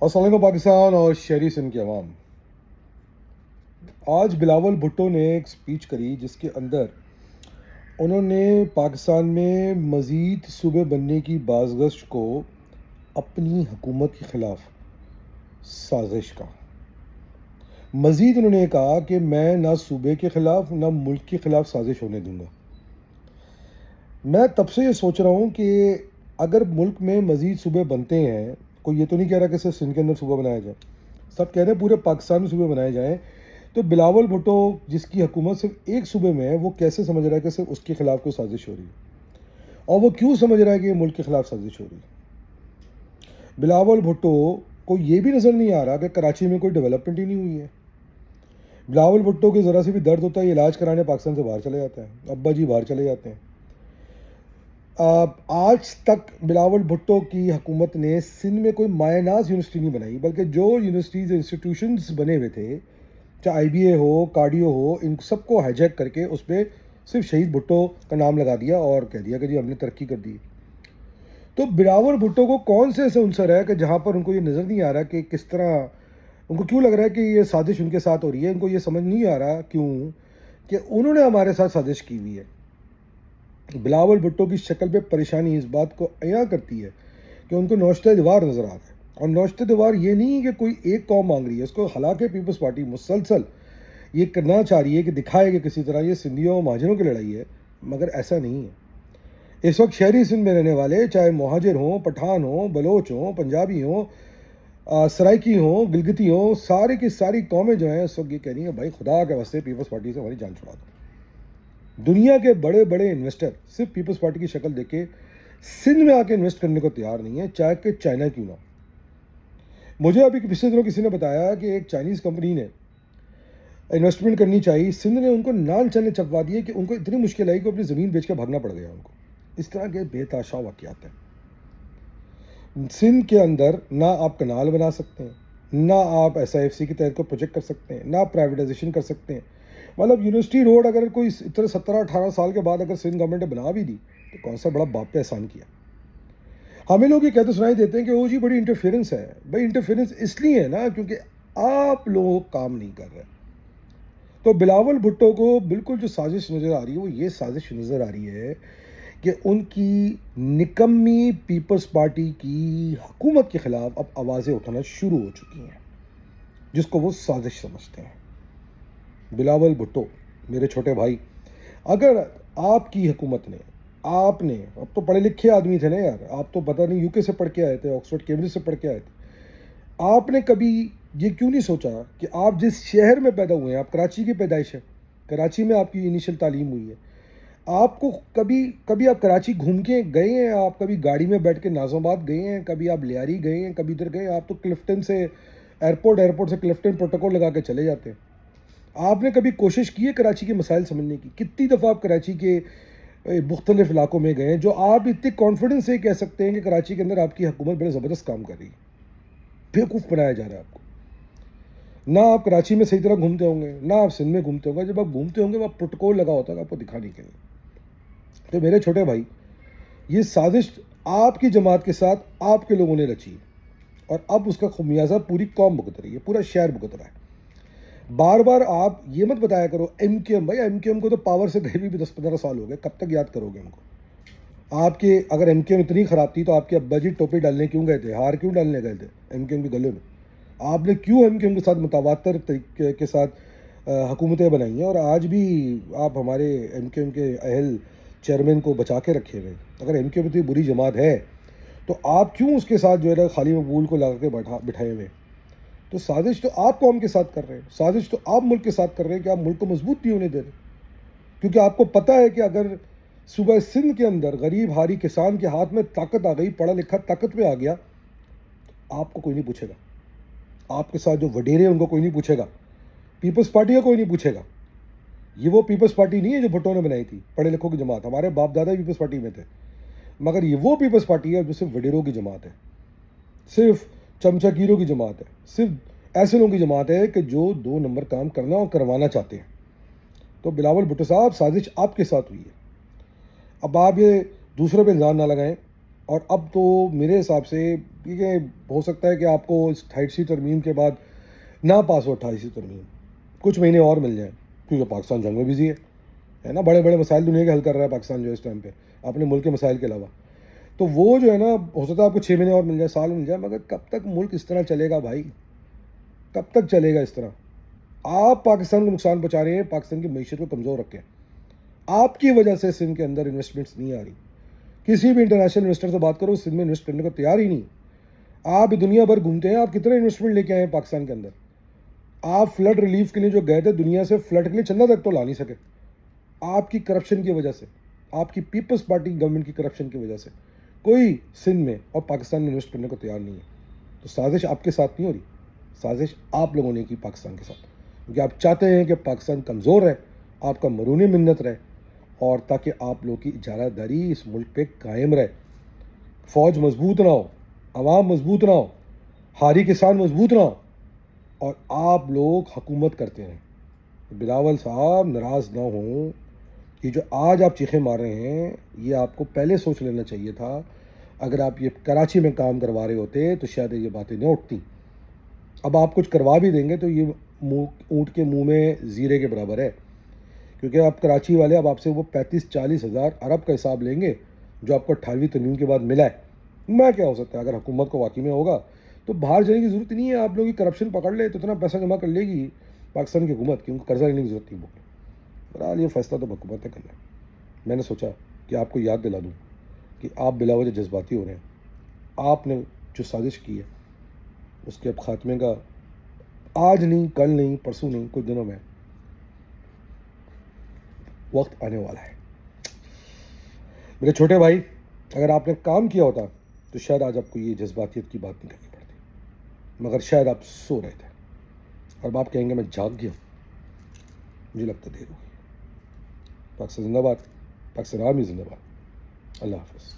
السلام علیکم پاکستان اور شہری سندھ کے عوام. آج بلاول بھٹو نے ایک سپیچ کری جس کے اندر انہوں نے پاکستان میں مزید صوبے بننے کی بازگشت کو اپنی حکومت کے خلاف سازش کا. مزید انہوں نے کہا کہ میں نہ صوبے کے خلاف نہ ملک کے خلاف سازش ہونے دوں گا. میں تب سے یہ سوچ رہا ہوں کہ اگر ملک میں مزید صوبے بنتے ہیں، کوئی یہ تو نہیں کہہ رہا کہ صرف سندھ کے اندر صوبہ بنایا جائے، سب کہہ رہے ہیں پورے پاکستان میں صوبے بنائے جائیں، تو بلاول بھٹو جس کی حکومت صرف ایک صوبے میں ہے وہ کیسے سمجھ رہا ہے کہ صرف اس کے خلاف کوئی سازش ہو رہی ہے، اور وہ کیوں سمجھ رہا ہے کہ یہ ملک کے خلاف سازش ہو رہی ہے. بلاول بھٹو کو یہ بھی نظر نہیں آ رہا کہ کراچی میں کوئی ڈیولپمنٹ ہی نہیں ہوئی ہے. بلاول بھٹو کے ذرا سے بھی درد ہوتا ہے، علاج کرانے پاکستان سے باہر چلے جاتے ہیں، ابا جی باہر چلے جاتے ہیں. آج تک بلاول بھٹو کی حکومت نے سندھ میں کوئی مایہ ناز یونیورسٹی نہیں بنائی، بلکہ جو یونیورسٹیز انسٹیٹیوشنز بنے ہوئے تھے، چاہے آئی بی اے ہو، کارڈیو ہو، ان سب کو ہائیجیک کر کے اس پہ صرف شہید بھٹو کا نام لگا دیا اور کہہ دیا کہ جی ہم نے ترقی کر دی. تو بلاول بھٹو کو کون سے ایسے عنصر ہے کہ جہاں پر ان کو یہ نظر نہیں آ رہا کہ کس طرح، ان کو کیوں لگ رہا ہے کہ یہ سازش ان کے ساتھ ہو رہی ہے. ان کو یہ سمجھ نہیں آ رہا کیوں کہ انہوں نے ہمارے ساتھ سازش کی ہوئی ہے. بلاول بھٹو کی شکل پہ پریشانی اس بات کو عیاں کرتی ہے کہ ان کو نوشتہ دیوار نظر آ رہا ہے. اور نوشتہ دیوار یہ نہیں کہ کوئی ایک قوم مانگ رہی ہے، اس کو حالانکہ پیپلز پارٹی مسلسل یہ کرنا چاہ رہی ہے کہ دکھائے کہ کسی طرح یہ سندھیوں اور مہاجروں کی لڑائی ہے، مگر ایسا نہیں ہے. اس وقت شہری سندھ میں رہنے والے چاہے مہاجر ہوں، پٹھان ہوں، بلوچ ہوں، پنجابی ہوں، سرائکی ہوں، گلگتی ہوں، ساری کی ساری قومیں جو ہیں اس وقت یہ کہہ رہی ہیں بھائی خدا کے واسطے پیپلز پارٹی سے ہماری جان چھڑا دو. دنیا کے بڑے بڑے انویسٹر صرف پیپلز پارٹی کی شکل دیکھ کے سندھ میں آ کے انویسٹ کرنے کو تیار نہیں ہے، چاہے کہ چائنا کیوں نہ. مجھے ابھی پچھلے دنوں کسی نے بتایا کہ ایک چائنیز کمپنی نے انویسٹمنٹ کرنی چاہیے، سندھ نے ان کو نال چلنے چپوا دیے کہ ان کو اتنی مشکل آئی کہ اپنی زمین بیچ کے بھاگنا پڑ گیا ان کو. اس طرح کے بے تحاشا واقعات ہیں. سندھ کے اندر نہ آپ کنال بنا سکتے ہیں، نہ آپ ایس آئی ایف سی کے تحت کو پروجیکٹ کر سکتے ہیں، نہ آپ پرائیویٹائزیشن کر سکتے ہیں. مطلب یونیورسٹی روڈ اگر کوئی اتنے 17-18 سال کے بعد اگر سندھ گورنمنٹ نے بنا بھی دی تو کون سا بڑا باپ پہ احسان کیا. ہمیں لوگ یہ کہتے سنائی دیتے ہیں کہ وہ جی بڑی انٹرفیئرنس ہے. بھائی انٹرفیئرنس اس لیے ہے نا کیونکہ آپ لوگ کام نہیں کر رہے. تو بلاول بھٹو کو بالکل جو سازش نظر آ رہی ہے وہ یہ سازش نظر آ رہی ہے کہ ان کی نکمی پیپلز پارٹی کی حکومت کے خلاف اب آوازیں اٹھانا شروع ہو چکی ہیں، جس کو وہ سازش سمجھتے ہیں. بلاول بھٹو میرے چھوٹے بھائی، اگر آپ کی حکومت نے، آپ نے، اب تو پڑھے لکھے آدمی تھے نا یار، آپ تو پتہ نہیں یو کے سے پڑھ کے آئے تھے، آکسفورڈ کیمبرج سے پڑھ کے آئے تھے، آپ نے کبھی یہ کیوں نہیں سوچا کہ آپ جس شہر میں پیدا ہوئے ہیں، آپ کراچی کی پیدائش ہے، کراچی میں آپ کی انیشل تعلیم ہوئی ہے، آپ کو کبھی آپ کراچی گھوم کے گئے ہیں؟ آپ کبھی گاڑی میں بیٹھ کے ناظم آباد گئے ہیں؟ کبھی آپ لیاری گئے ہیں؟ کبھی ادھر گئے ہیں؟ آپ تو کلفٹن سے ایئرپورٹ سے کلفٹن پروٹوکول لگا کے چلے جاتے ہیں. آپ نے کبھی کوشش کی ہے کراچی کے مسائل سمجھنے کی؟ کتنی دفعہ آپ کراچی کے مختلف علاقوں میں گئے ہیں جو آپ اتنے کانفیڈنس سے کہہ سکتے ہیں کہ کراچی کے اندر آپ کی حکومت بڑے زبردست کام کر رہی ہے؟ بیوقوف بنایا جا رہا ہے آپ کو. نہ آپ کراچی میں صحیح طرح گھومتے ہوں گے، نہ آپ سندھ میں گھومتے ہوں گے. جب آپ گھومتے ہوں گے وہ پروٹوکول لگا ہوتا ہے آپ کو دکھانے کے لیے. تو میرے چھوٹے بھائی، یہ سازش آپ کی جماعت کے ساتھ آپ کے لوگوں نے رچی اور اب اس کا خمیازہ پوری قوم بھگت رہی ہے، پورا شہر بھگت رہا ہے. بار بار آپ یہ مت بتایا کرو ایم کیو ایم. بھائی ایم کیو ایم کو تو پاور سے گئے بھی 10-15 سال ہو گئے، کب تک یاد کرو گے ان کو؟ آپ کے اگر ایم کیو ایم اتنی خراب تھی تو آپ کے ابا جی ٹوپی ڈالنے کیوں گئے تھے، ہار کیوں ڈالنے گئے تھے ایم کیو ایم کے گلے میں؟ آپ نے کیوں ایم کیو ایم کے ساتھ متواتر طریقے کے ساتھ حکومتیں بنائی ہیں؟ اور آج بھی آپ ہمارے ایم کیو ایم کے اہل چیئرمین کو بچا کے رکھے ہوئے. اگر ایم کیو ایم اتنی بری جماعت ہے تو آپ کیوں اس کے ساتھ جو ہے نا خالی مقبول کو لگا کے بٹھائے ہوئے؟ تو سازش تو آپ قوم کے ساتھ کر رہے ہیں، سازش تو آپ ملک کے ساتھ کر رہے ہیں کہ آپ ملک کو مضبوط نہیں ہونے دے رہے. کیونکہ آپ کو پتہ ہے کہ اگر صوبہ سندھ کے اندر غریب ہاری کسان کے ہاتھ میں طاقت آ گئی، پڑھا لکھا طاقت میں آ گیا، تو آپ کو کوئی نہیں پوچھے گا. آپ کے ساتھ جو وڈیرے ہیں ان کو کوئی نہیں پوچھے گا، پیپلز پارٹی کو کوئی نہیں پوچھے گا. یہ وہ پیپلز پارٹی نہیں ہے جو بھٹو نے بنائی تھی، پڑھے لکھوں کی جماعت. ہمارے باپ دادا پیپلز پارٹی میں تھے، مگر یہ وہ پیپلز پارٹی ہے جو صرف وڈیروں کی جماعت ہے، صرف چمچاگیروں کی جماعت ہے، صرف ایسے لوگوں کی جماعت ہے کہ جو 2 نمبر کام کرنا اور کروانا چاہتے ہیں. تو بلاول بھٹو صاحب، سازش آپ کے ساتھ ہوئی ہے. اب آپ یہ دوسروں پہ الزام نہ لگائیں. اور اب تو میرے حساب سے کیونکہ ہو سکتا ہے کہ آپ کو اس 28 ترمیم کے بعد نہ پاس ہو 28 ترمیم، کچھ مہینے اور مل جائیں، کیونکہ پاکستان جنگ میں بزی ہے نا، بڑے بڑے مسائل دنیا کے حل کر رہا ہے پاکستان جو اس ٹائم پہ اپنے ملک کے مسائل کے علاوہ. تو وہ جو ہے نا، ہو سکتا ہے آپ کو 6 مہینے اور مل جائے، سال مل جائے، مگر کب تک ملک اس طرح چلے گا بھائی؟ کب تک چلے گا اس طرح؟ آپ پاکستان کو نقصان پہنچا رہے ہیں، پاکستان کی معیشت کو کمزور رکھیں. آپ کی وجہ سے سندھ کے اندر انویسٹمنٹس نہیں آ رہی. کسی بھی انٹرنیشنل انویسٹر سے بات کرو، سندھ میں انویسٹ کرنے کو تیار ہی نہیں. آپ دنیا بھر گھومتے ہیں، آپ کتنے انویسٹمنٹ لے کے آئے ہیں پاکستان کے اندر؟ آپ فلڈ ریلیف کے لیے جو گئے تھے دنیا سے، فلڈ کے لیے چندہ تک تو لا نہیں سکے. آپ کی کرپشن کی وجہ سے، آپ کی پیپلز پارٹی گورنمنٹ کی کرپشن کی وجہ سے کوئی سندھ میں اور پاکستان میں انویسٹ کرنے کو تیار نہیں ہے. تو سازش آپ کے ساتھ نہیں ہو رہی، سازش آپ لوگوں نے کی پاکستان کے ساتھ، کیونکہ آپ چاہتے ہیں کہ پاکستان کمزور رہے، آپ کا مرون منت رہے، اور تاکہ آپ لوگوں کی اجارہ داری اس ملک پہ قائم رہے، فوج مضبوط نہ ہو، عوام مضبوط نہ ہو، ہاری کسان مضبوط نہ ہو، اور آپ لوگ حکومت کرتے ہیں. بلاول صاحب ناراض نہ ہوں، یہ جو آج آپ چیخیں مار رہے ہیں یہ آپ کو پہلے سوچ لینا چاہیے تھا. اگر آپ یہ کراچی میں کام کروا رہے ہوتے تو شاید یہ باتیں نہ اٹھتی. اب آپ کچھ کروا بھی دیں گے تو یہ اونٹ کے منہ میں زیرے کے برابر ہے، کیونکہ آپ کراچی والے اب آپ سے وہ 35-40 ہزار ارب کا حساب لیں گے جو آپ کو 28 ترمیم کے بعد ملا ہے. میں کیا ہو سکتا ہے، اگر حکومت کو واقعی میں ہوگا تو باہر جانے کی ضرورت نہیں ہے. آپ لوگوں کی کرپشن پکڑ لے تو اتنا پیسہ جمع کر لے گی پاکستان کی حکومت کی، ان کو قرضہ لینے کی ضرورت نہیں ہوگی. بہرحال یہ فیصلہ تو حکومت نے کرنا ہے. میں نے سوچا کہ آپ کو یاد دلا دوں کہ آپ بلا وجہ جذباتی ہو رہے ہیں. آپ نے جو سازش کی ہے اس کے اب خاتمے کا آج نہیں، کل نہیں، پرسوں نہیں، کچھ دنوں میں وقت آنے والا ہے. میرے چھوٹے بھائی، اگر آپ نے کام کیا ہوتا تو شاید آج آپ کو یہ جذباتیت کی بات نہیں کرنی پڑتی، مگر شاید آپ سو رہے تھے. اب آپ کہیں گے میں جاگ گیا ہوں. مجھے لگتا دیر ہوگی. پاکستان زندہ باد، پاکستان آرمی زندہ باد. اللہ حافظ.